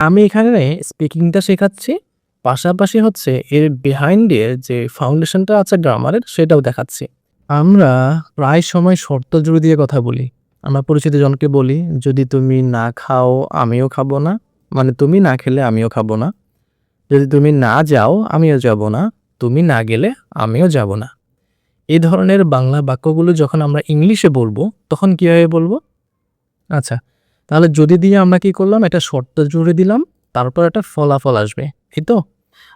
আমি এখানে স্পিকিংটা শেখাচ্ছি। পাশাপাশি হচ্ছে এর বিহাইন্ড এর যে ফাউন্ডেশনটা আছে গ্রামারের সেটাও দেখাচ্ছি। আমরা প্রায় সময় শর্ত জুড়ে দিয়ে কথা বলি। আমরা পরিচিত জনকে বলি, "যদি তুমি না খাও আমিও খাবো না।" মানে তুমি না খেলে আমিও খাবো না। "যদি তুমি না যাও আমিও যাব না। তুমি না গেলে আমিও যাব না।" এই ধরনের বাংলা বাক্যগুলো যখন আমরা ইংলিশে বলবো, তখন কিভাবে বলবো? আচ্ছা, তাহলে যদি দিয়ে আমরা কি করলাম? একটা শর্ত জুড়ে দিলাম, তারপর একটা ফলাফল আসবে। এই তো?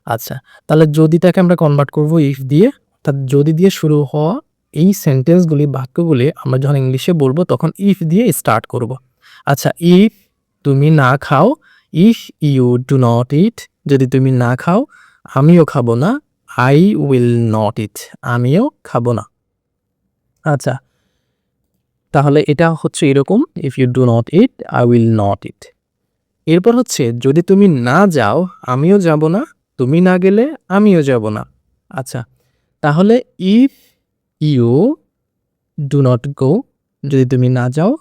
আচ্ছা, তাহলে যদিটাকে আমরা কনভার্ট করব ইফ দিয়ে। অর্থাৎ যদি দিয়ে শুরু হওয়া এই সেন্টেন্সগুলি, বাক্যগুলি আমরা যখন ইংলিশে বলব তখন ইফ দিয়ে স্টার্ট করব। আচ্ছা, ইফ তুমি না খাও, ইফ ইউ ডু নট ইট, যদি তুমি না খাও আমিও খাবো না, আই উইল নট ইট, আমিও খাবো না। আচ্ছা, তাহলে এটা হচ্ছে এরকম, if you do not it, I will not it. এরপর হচ্ছে যদি তুমি না যাও আমিও যাব না, তুমি না গেলে আমিও যাব না। আচ্ছা, তাহলে if you do not go, যদি তুমি না যাও,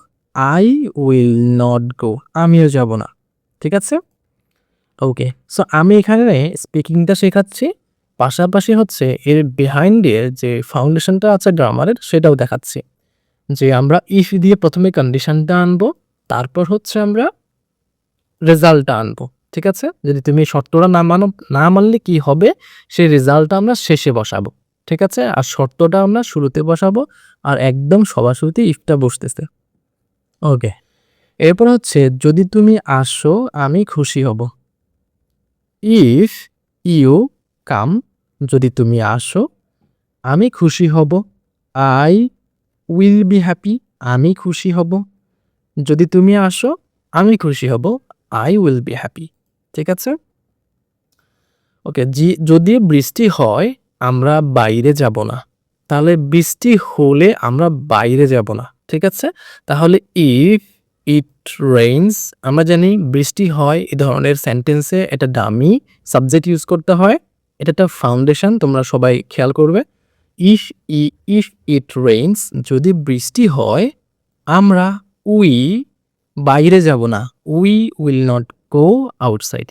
আই উইল নট গো, আমিও যাব না। ঠিক আছে? ওকে। সো আমি এখানে স্পিকিংটা শেখাচ্ছি। পাশাপাশি হচ্ছে এর বিহাইন্ড এর যে ফাউন্ডেশনটা আছে গ্রামারের সেটাও দেখাচ্ছি। যে আমরা ইফ দিয়ে প্রথমে কন্ডিশনটা আনবো, তারপর হচ্ছে আমরা রেজাল্টটা আনবো। ঠিক আছে? যদি তুমি শর্তটা না মানলে কি হবে সেই রেজাল্টটা আমরা শেষে বসাবো। ঠিক আছে? আর শর্তটা আমরা শুরুতে বসাবো আর একদম সবার শুরুতে ইফটা বসতেছে। ওকে। এরপর হচ্ছে যদি তুমি আসো আমি খুশি হব। ইফ ইউ কাম, যদি তুমি আসো আমি খুশি হব। আই উইল বি হ্যাপি, আমি খুশি হব। যদি তুমি আসো আমি খুশি হব। I will be happy. ঠিক আছে? ওকে, যদি বৃষ্টি হয় আমরা বাইরে যাব না। তাহলে বৃষ্টি হলে আমরা বাইরে যাব না। ঠিক আছে? তাহলে ইফ ইট রেইনস, আমরা জানি বৃষ্টি হয় এই ধরনের সেন্টেন্সে এটা ডামি সাবজেক্ট ইউজ করতে হয়। এটা একটা ফাউন্ডেশন, তোমরা সবাই খেয়াল করবে। ইফ ইফ ইট রেইনস, যদি বৃষ্টি হয় আমরা উই বাইরে যাব না। We will not go outside.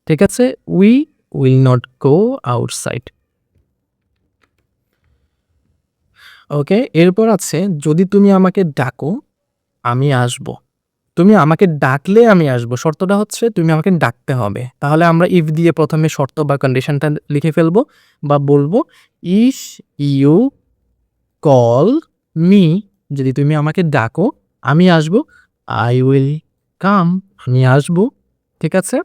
ঠিক আছে? We will not go outside. Okay, এরপর আছে যদি তুমি আমাকে ডাকো আমি আসবো। তুমি আমাকে ডাকলে আমি আসবো। শর্তটা হচ্ছে তুমি আমাকে ডাকতে হবে। তাহলে আমরা ইফ দিয়ে প্রথমে শর্ত বা কন্ডিশনটা লিখে ফেলবো বা বলবো ইফ ইউ কল মি, যদি তুমি আমাকে ডাকো আমি আসবো। আই উইল কাম, আমি আসবো। ঠিক আছে?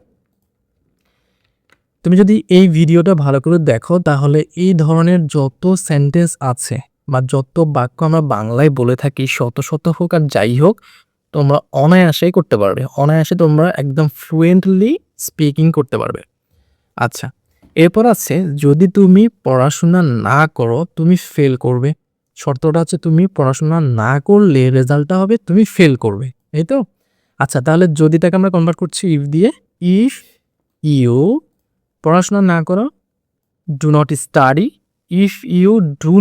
তুমি যদি এই ভিডিওটা ভালো করে দেখো তাহলে এই ধরনের যত সেন্টেন্স আছে বা যত বাক্য আমরা বাংলায় বলে থাকি শত শত হোক আর যাই হোক, তোমরা অনায়াসেই করতে পারবে। অনায়াসে তোমরা একদম ফ্লুয়েন্টলি স্পিকিং করতে পারবে। আচ্ছা, এরপর আছে যদি তুমি পড়াশোনা না করো তুমি ফেল করবে। শর্তটা হচ্ছে তুমি পড়াশোনা না করলে রেজাল্টটা হবে তুমি ফেল করবে। এই তো? আচ্ছা, তাহলে যদিটাকে আমরা কনভার্ট করছি ইফ দিয়ে। ইফ ইউ পড়াশোনা না করো, do not study. If you do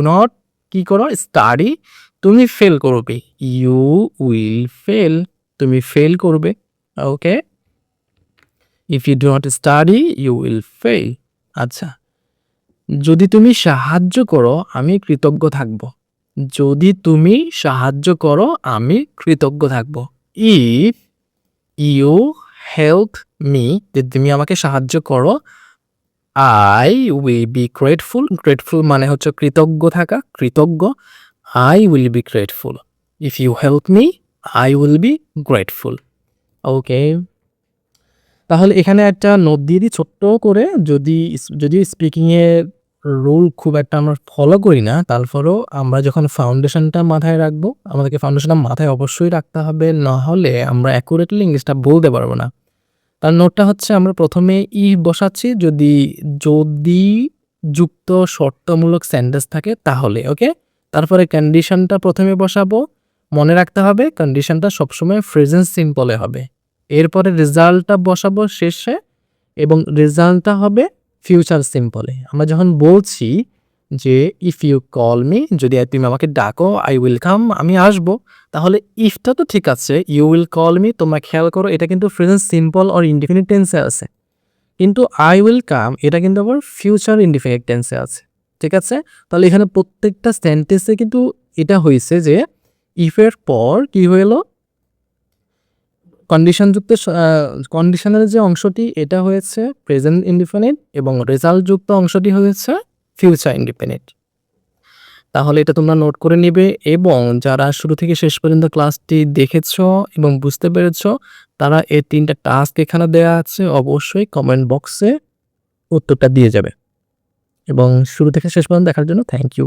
not কি করো? স্টাডি, তুমি ফেল করবে। ইউ উইল ফেল, তুমি ফেল করবে। Okay? If you do not study you will fail. আচ্ছা, যদি তুমি সাহায্য করো আমি কৃতজ্ঞ থাকব। যদি তুমি সাহায্য করো আমি কৃতজ্ঞ থাকব। ইফ ইউ হেল্প মি, যদি তুমি আমাকে সাহায্য করো, I will be grateful. Grateful মানে হচ্ছে কৃতজ্ঞ থাকা, কৃতজ্ঞ। I will be grateful. If you help me I will be grateful. Okay, তাহলে এখানে একটা নোট দিয়ে দিই ছোট্ট করে। যদিও স্পিকিংয়ের রুল খুব একটা আমরা ফলো করি না, তারপরেও আমরা যখন ফাউন্ডেশনটা মাথায় রাখবো, আমাদেরকে ফাউন্ডেশনটা মাথায় অবশ্যই রাখতে হবে, নাহলে আমরা অ্যাকুরেটলি ইংলিশটা বলতে পারবো না। তার নোটটা হচ্ছে আমরা প্রথমে ইফ বসাচ্ছি যদি যুক্ত শর্তমূলক সেন্টেন্স থাকে তাহলে। ওকে, তারপরে কন্ডিশনটা প্রথমে বসাবো। মনে রাখতে হবে কন্ডিশনটা সবসময় প্রেজেন্ট সিম্পলে হবে। এরপরে রেজাল্টটা বসাবো শেষে এবং রেজাল্টটা হবে ফিউচার সিম্পলে। আমরা যখন বলছি যে ইফ ইউ কল মি, যদি তুমি আমাকে ডাকো, আই উইল কাম, আমি আসবো। তাহলে ইফটা তো ঠিক আছে, ইউ উইল কল মি, তোমরা খেয়াল করো এটা কিন্তু প্রেজেন্ট সিম্পল অর ইনডিফিনিট টেন্সে আছে। কিন্তু আই উইল কাম এটা কিন্তু আবার ফিউচার ইনডিফিনিট টেন্সে আছে। ঠিক আছে? তাহলে এখানে প্রত্যেকটা সেন্টেন্সে কিন্তু এটা হয়েছে যে ইফের পর কি হইল, কন্ডিশনযুক্ত কন্ডিশনাল যে অংশটি এটা হয়েছে প্রেজেন্ট ইনডিফিনিট এবং রেজাল্টযুক্ত অংশটি হয়েছে ফিউচার ইনডিফিনিট। তাহলে এটা তোমরা নোট করে নিবে এবং যারা শুরু থেকে শেষ পর্যন্ত ক্লাসটি দেখেছো এবং বুঝতে পেরেছো তারা এই ৩টা টাস্ক এখানে দেয়া আছে, অবশ্যই কমেন্ট বক্সে উত্তরটা দিয়ে যাবে। এবং শুরু থেকে শেষ পর্যন্ত দেখার জন্য থ্যাংক ইউ।